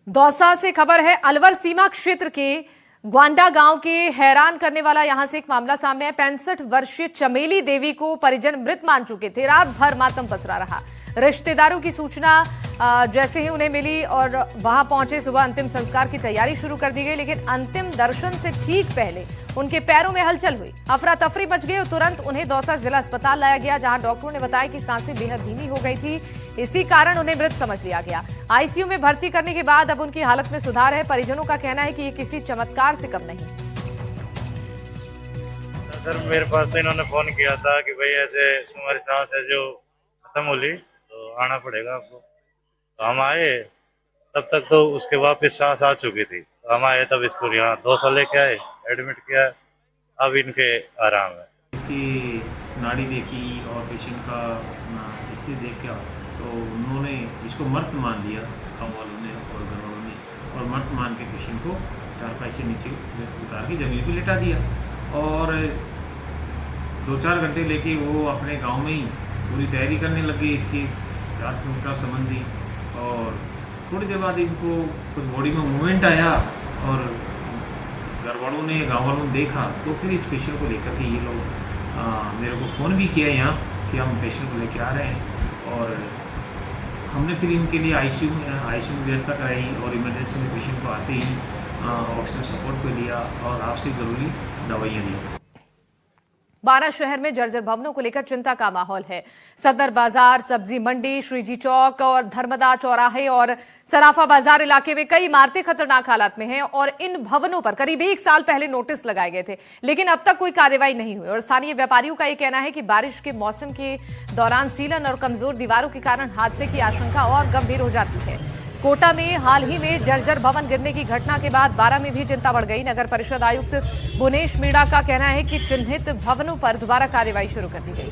दौसा से खबर है। अलवर सीमा क्षेत्र के ग्वांडा गांव के हैरान करने वाला यहां से एक मामला सामने है। 65 वर्षीय चमेली देवी को परिजन मृत मान चुके थे। रात भर मातम पसरा रहा। रिश्तेदारों की सूचना जैसे ही उन्हें मिली और वहां पहुंचे, सुबह अंतिम संस्कार की तैयारी शुरू कर दी गई। लेकिन अंतिम दर्शन से ठीक पहले उनके पैरों में हलचल हुई, अफरा तफरी मच गई और तुरंत उन्हें दौसा जिला अस्पताल लाया गया, जहां डॉक्टरों ने बताया कि सांसें बेहद धीमी हो गई थी। इसी कारण उन्हें मृत समझ लिया गया। आईसीयू में भर्ती करने के बाद अब उनकी हालत में सुधार है। परिजनों का कहना है कि ये किसी चमत्कार से कम नहीं। सर, मेरे पास तो इन्होंने फोन किया था कि भाई ऐसे तुम्हारी सांस है जो खत्म हो ली, तो आना पड़ेगा आपको। तो हम आए, तब तक तो उसके वापस सांस आ चुकी थी। तो हम आए तब इसको यहाँ 2 साल लेके आए, एडमिट किया। अब इनके आराम है। इसकी नाड़ी देखी और पेशेंट का हिस्ट्री देख के तो उन्होंने इसको मर्द मान लिया, गाँव वालों ने और घर वालों ने, और मर्द मान के पेशेंट को चारपाई से नीचे उतार के जमीन पे लेटा दिया। और 2-4 घंटे लेके वो अपने गांव में ही पूरी तैयारी करने लग गई इसकी दाह संस्कार संबंधी। और थोड़ी देर बाद इनको कुछ बॉडी में मूवमेंट आया और घर वालों ने, गाँव वालों ने देखा, तो फिर इस पेशेंट को लेकर के ये लोग मेरे को फ़ोन भी किया यहाँ कि हम पेशेंट को लेके आ रहे हैं। और हमने फिर इनके लिए आईसीयू में व्यवस्था कराई और इमरजेंसी में पेशेंट को आते ही ऑक्सीजन सपोर्ट पे लिया और आपसे ज़रूरी दवाइयाँ दी। बारा शहर में जर्जर भवनों को लेकर चिंता का माहौल है। सदर बाजार, सब्जी मंडी, श्रीजी चौक और धर्मदा चौराहे और सराफा बाजार इलाके में कई इमारतें खतरनाक हालत में हैं और इन भवनों पर करीब 1 साल पहले नोटिस लगाए गए थे, लेकिन अब तक कोई कार्रवाई नहीं हुई। और स्थानीय व्यापारियों का यह कहना है कि बारिश के मौसम के दौरान सीलन और कमजोर दीवारों के कारण हादसे की आशंका और गंभीर हो जाती है। कोटा में हाल ही में जर्जर भवन गिरने की घटना के बाद बारा में भी चिंता बढ़ गई। नगर परिषद आयुक्त भुवनेश मीणा का कहना है कि चिन्हित भवनों पर दोबारा कार्रवाई शुरू कर दी गई।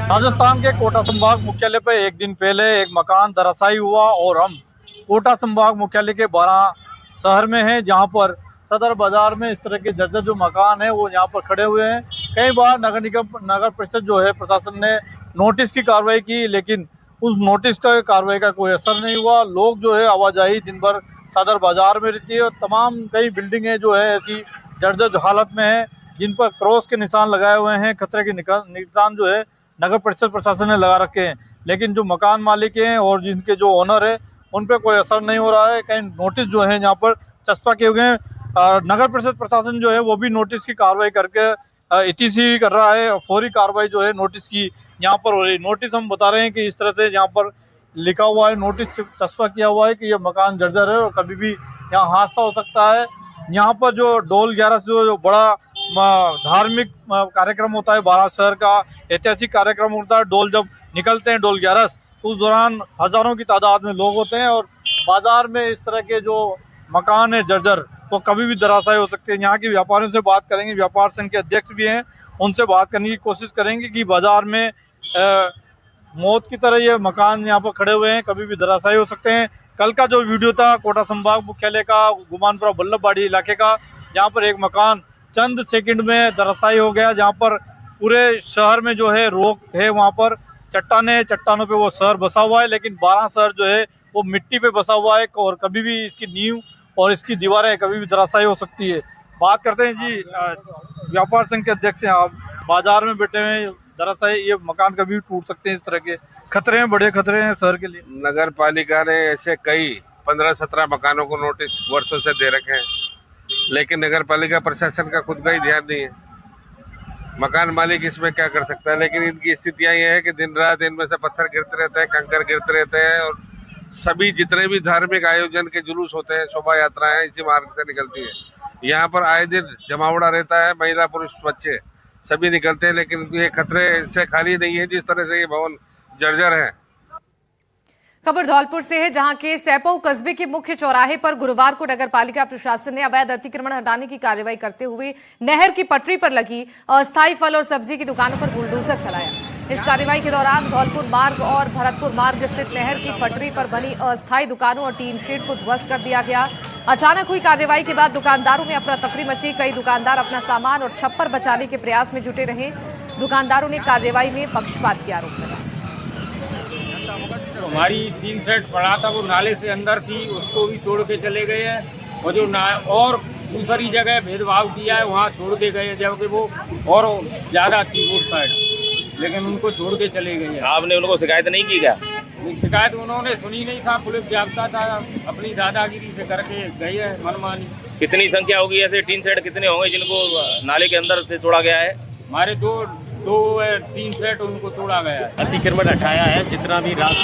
राजस्थान के कोटा संभाग मुख्यालय पर एक दिन पहले एक मकान धराशायी हुआ और हम कोटा संभाग मुख्यालय के बारा शहर में हैं, जहां पर सदर बाजार में इस तरह के जर्जर जो मकान है वो यहाँ पर खड़े हुए हैं। कई बार नगर निगम, नगर परिषद जो है, प्रशासन ने नोटिस की कार्रवाई की, लेकिन उस नोटिस का कार्रवाई का कोई असर नहीं हुआ। लोग जो है आवाजाही दिन भर सदर बाजार में रहती है और तमाम कई बिल्डिंगें जो है ऐसी जर्जर हालत में है, जिन पर क्रॉस के निशान लगाए हुए हैं। खतरे के निशान जो है नगर परिषद प्रशासन ने लगा रखे हैं, लेकिन जो मकान मालिक हैं और जिनके जो ओनर है उन पर कोई असर नहीं हो रहा है। कई नोटिस जो है यहाँ पर चस्पा किए हुए हैं। नगर परिषद प्रशासन जो है वो भी नोटिस की कार्रवाई करके ETC कर रहा है। फौरी कार्रवाई जो है नोटिस की यहाँ पर हो रही। नोटिस हम बता रहे हैं कि इस तरह से यहाँ पर लिखा हुआ है, नोटिस चस्पा किया हुआ है कि ये मकान जर्जर है और कभी भी यहाँ हादसा हो सकता है। यहाँ पर जो डोल 11 से जो बड़ा धार्मिक कार्यक्रम होता है, बारा शहर का ऐतिहासिक कार्यक्रम होता है। डोल जब निकलते हैं, डोल 11, उस दौरान हजारों की तादाद में लोग होते हैं और बाजार में इस तरह के जो मकान है जर्जर वो कभी भी धराशायी हो सकते हैं। यहाँ के व्यापारियों से बात करेंगे, व्यापार संघ के अध्यक्ष भी हैं, उनसे बात करने की कोशिश करेंगे कि बाजार में मौत की तरह ये मकान यहाँ पर खड़े हुए हैं, कभी भी धराशायी हो सकते हैं। कल का जो वीडियो था कोटा संभाग मुख्यालय का, गुमानपुरा बल्लभबाड़ी इलाके का, जहाँ पर एक मकान चंद सेकंड में धराशायी हो गया, जहाँ पर पूरे शहर में जो है रोक है, वहाँ पर चट्टानों पे वो शहर बसा हुआ है, लेकिन बारा शहर जो है वो मिट्टी पे बसा हुआ है और कभी भी इसकी नींव और इसकी दीवारें कभी भी धराशायी हो सकती है। बात करते हैं जी, व्यापार संघ के अध्यक्ष हैं आप, बाजार में बैठे हुए, धराशायी ये मकान कभी भी टूट सकते हैं, इस तरह के खतरे हैं, बड़े खतरे हैं शहर के लिए। नगर पालिका ने ऐसे कई 15-17 मकानों को नोटिस वर्षों से दे रखे हैं, लेकिन नगर पालिका प्रशासन का खुद का ही ध्यान नहीं है। मकान मालिक इसमें क्या कर सकता है, लेकिन इनकी स्थितियां ये है कि दिन रात इनमें से पत्थर गिरते रहते हैं, कंकर गिरते रहते हैं और सभी जितने भी धार्मिक आयोजन के जुलूस होते हैं, शोभा यात्राएं इसी मार्ग से निकलती है। यहाँ पर आए दिन जमावड़ा रहता है, महिला पुरुष बच्चे सभी निकलते हैं, लेकिन ये खतरे से खाली नहीं है जिस तरह से ये भवन जर्जर है। खबर धौलपुर से है, जहां के सैपऊ कस्बे के मुख्य चौराहे पर गुरुवार को नगर पालिका प्रशासन ने अवैध अतिक्रमण हटाने की कार्रवाई करते हुए नहर की पटरी पर लगी अस्थायी फल और सब्जी की दुकानों पर बुलडोजर चलाया। इस कार्रवाई के दौरान धौलपुर मार्ग और भरतपुर मार्ग स्थित नहर की पटरी पर बनी अस्थायी दुकानों और टीन शेड को ध्वस्त कर दिया गया। अचानक हुई कार्रवाई के बाद दुकानदारों में अफरा तफरी मची। कई दुकानदार अपना सामान और छप्पर बचाने के प्रयास में जुटे रहे। दुकानदारों ने कार्रवाई में पक्षपात की आरोप लगाया। हमारी 3 सेट पड़ा था वो नाले से अंदर थी, उसको भी तोड़ के चले गए हैं। और जो और दूसरी जगह भेदभाव किया है वहाँ छोड़ के गए, जबकि वो और ज़्यादा थी रोड साइड, लेकिन उनको छोड़ के चले गए हैं। आपने उनको शिकायत नहीं की क्या? शिकायत उन्होंने सुनी नहीं था, पुलिस जाब्ता था, अपनी दादागिरी से करके गई है मनमानी। कितनी संख्या होगी ऐसे टीन सेट कितने होंगे जिनको नाले के अंदर से तोड़ा गया है? हमारे 2-3 सेट उनको तोड़ा गया है। अतिक्रमण हटाया है, जितना भी रास्ता